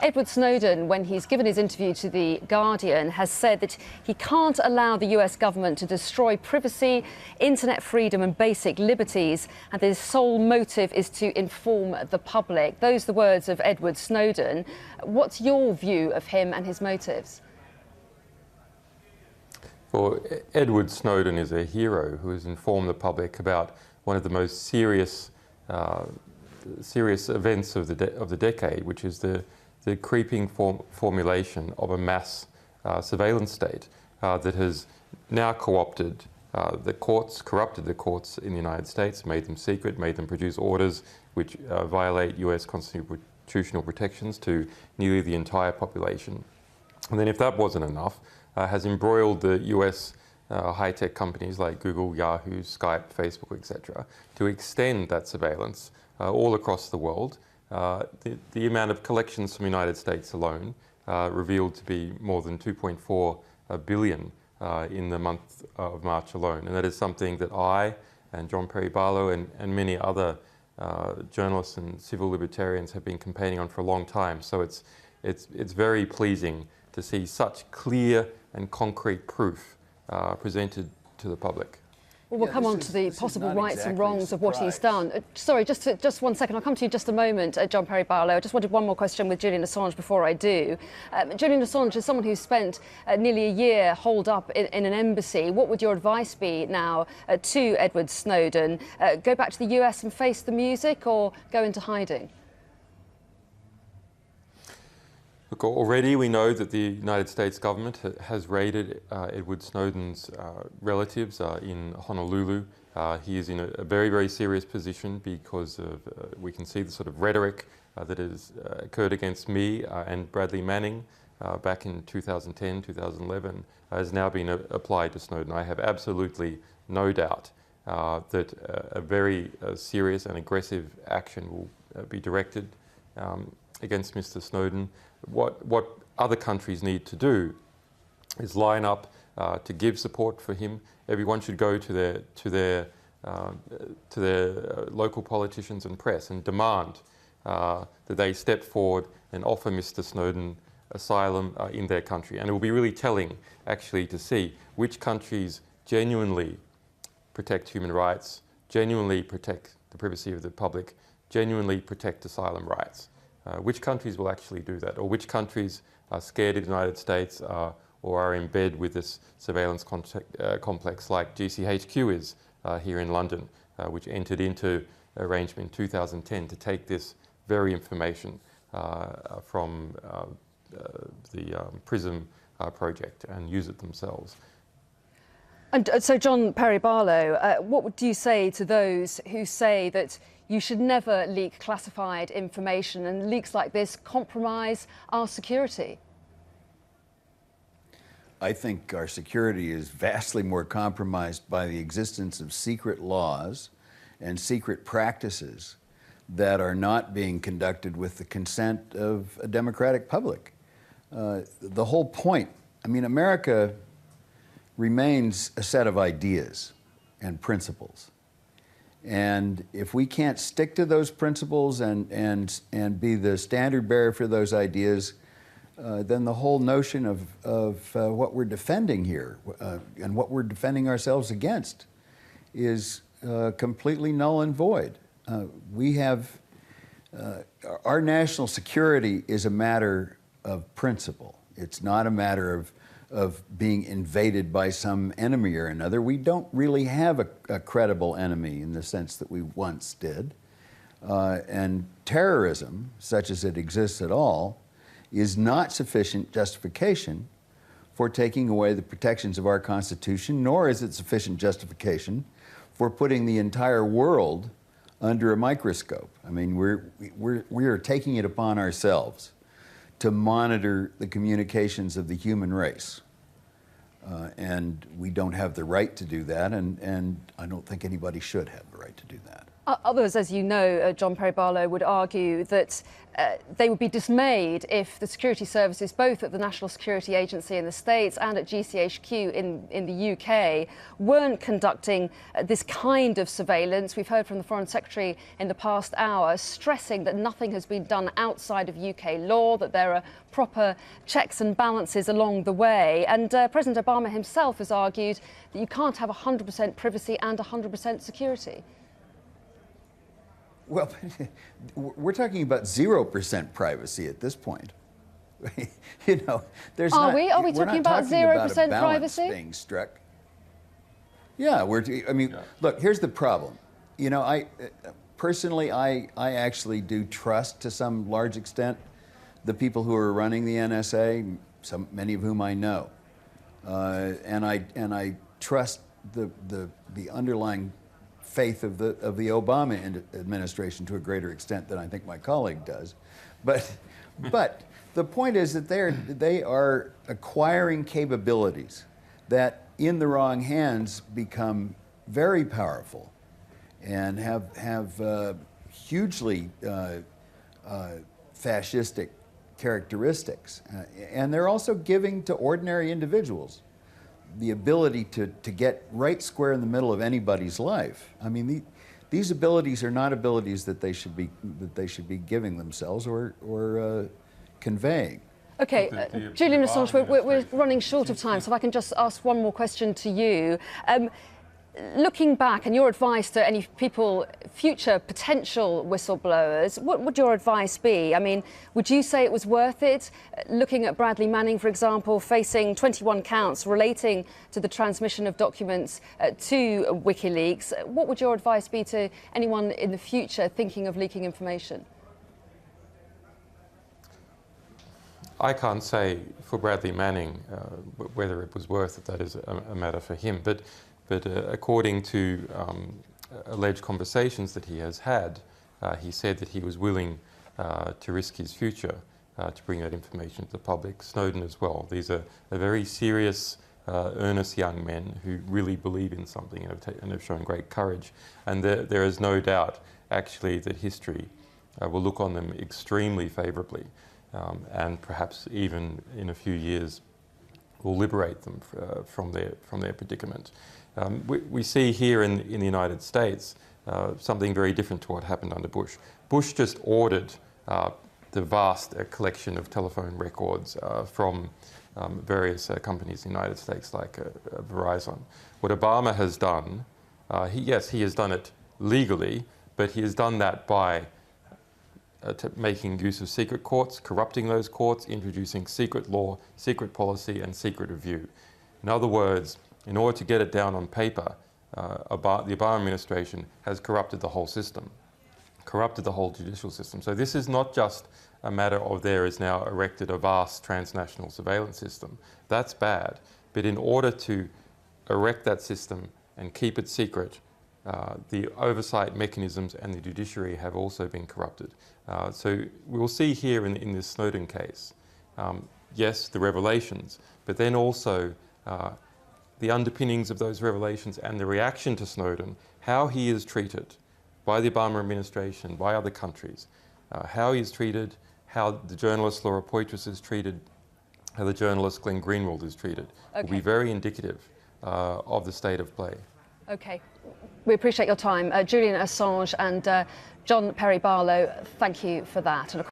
Edward Snowden, when he's given his interview to The Guardian, has said that he can't allow the US government to destroy privacy, internet freedom and basic liberties, and his sole motive is to inform the public. Those are the words of Edward Snowden. What's your view of him and his motives? Well, Edward Snowden is a hero who has informed the public about one of the most serious events of the decade, which is the creeping formulation of a mass surveillance state that has now co-opted the courts, corrupted the courts in the United States, made them secret, made them produce orders which violate US constitutional protections to nearly the entire population. And then if that wasn't enough, has embroiled the US high-tech companies like Google, Yahoo, Skype, Facebook, etc., to extend that surveillance all across the world. The amount of collections from the United States alone revealed to be more than 2.4 billion in the month of March alone. And that is something that I and John Perry Barlow and many other journalists and civil libertarians have been campaigning on for a long time. So it's very pleasing to see such clear and concrete proof presented to the public. Well, we'll come on to the possible rights and wrongs of what he's done. Sorry, just 1 second. I'll come to you in just a moment, John Perry Barlow. I just wanted one more question with Julian Assange before I do. Julian Assange is someone who's spent nearly a year holed up in an embassy. What would your advice be now to Edward Snowden? Go back to the US and face the music, or go into hiding? Look, already we know that the United States government has raided Edward Snowden's relatives in Honolulu. He is in a very, very serious position because of, we can see the sort of rhetoric that has occurred against me and Bradley Manning back in 2010, 2011, has now been applied to Snowden. I have absolutely no doubt that a very serious and aggressive action will be directed against Mr. Snowden. What other countries need to do is line up to give support for him. Everyone should go to their local politicians and press and demand that they step forward and offer Mr. Snowden asylum in their country. And it will be really telling, actually, to see which countries genuinely protect human rights, genuinely protect the privacy of the public, genuinely protect asylum rights. Which countries will actually do that, or which countries are scared of the United States or are in bed with this surveillance complex like GCHQ is here in London, which entered into arrangement in 2010 to take this very information from the Prism project and use it themselves. And so, John Perry Barlow, what would you say to those who say that you should never leak classified information and leaks like this compromise our security? I think our security is vastly more compromised by the existence of secret laws and secret practices that are not being conducted with the consent of a democratic public. The whole point, I mean, America remains a set of ideas and principles. And if we can't stick to those principles and be the standard bearer for those ideas, then the whole notion of what we're defending here and what we're defending ourselves against is completely null and void. We have, our national security is a matter of principle. It's not a matter of being invaded by some enemy or another. We don't really have a credible enemy in the sense that we once did. And terrorism, such as it exists at all, is not sufficient justification for taking away the protections of our Constitution, nor is it sufficient justification for putting the entire world under a microscope. I mean, we are taking it upon ourselves to monitor the communications of the human race. And we don't have the right to do that, and I don't think anybody should have the right to do that. Others, as you know, John Perry Barlow, would argue that they would be dismayed if the security services, both at the National Security Agency in the States and at GCHQ in the UK, weren't conducting this kind of surveillance. We've heard from the Foreign Secretary in the past hour stressing that nothing has been done outside of UK law, that there are proper checks and balances along the way. And President Obama himself has argued that you can't have 100% privacy and 100% security. Well, we're talking about 0% privacy at this point. You know, there's Are not, we? Are we we're talking not about talking 0% about a balance privacy? being struck. Yeah, I mean, look, here's the problem. You know, personally, I actually do trust to some large extent the people who are running the NSA, many of whom I know, and I trust the underlying faith of the Obama administration to a greater extent than I think my colleague does, but the point is that they are acquiring capabilities that, in the wrong hands, become very powerful and have hugely fascistic characteristics, and they're also giving to ordinary individuals the ability to get right square in the middle of anybody's life. I mean, these abilities are not abilities that they should be giving themselves or conveying. Okay, Julian Assange, we're running short of time, so if I can just ask one more question to you. Looking back, and your advice to any people, future potential whistleblowers, what would your advice be? I mean, would you say it was worth it? Looking at Bradley Manning, for example, facing 21 counts relating to the transmission of documents to WikiLeaks, what would your advice be to anyone in the future thinking of leaking information? I can't say for Bradley Manning whether it was worth it. That is a matter for him. But according to alleged conversations that he has had, he said that he was willing to risk his future to bring that information to the public. Snowden as well. These are very serious, earnest young men who really believe in something and have shown great courage. And there is no doubt, actually, that history will look on them extremely favourably, and perhaps even in a few years will liberate them from their predicament. We see here in the United States something very different to what happened under Bush. Bush just ordered the vast collection of telephone records from various companies in the United States, like Verizon. What Obama has done, he has done it legally, but he has done that by making use of secret courts, corrupting those courts, introducing secret law, secret policy, and secret review. In other words, in order to get it down on paper, the Obama administration has corrupted the whole system, corrupted the whole judicial system. So this is not just a matter of there is now erected a vast transnational surveillance system. That's bad. But in order to erect that system and keep it secret, the oversight mechanisms and the judiciary have also been corrupted. So we'll see here in this Snowden case, yes, the revelations, but then also the underpinnings of those revelations and the reaction to Snowden, how he is treated by the Obama administration, by other countries, how he is treated, how the journalist Laura Poitras is treated, how the journalist Glenn Greenwald is treated, will be very indicative of the state of play. Okay, we appreciate your time. Julian Assange and John Perry Barlow, thank you for that. And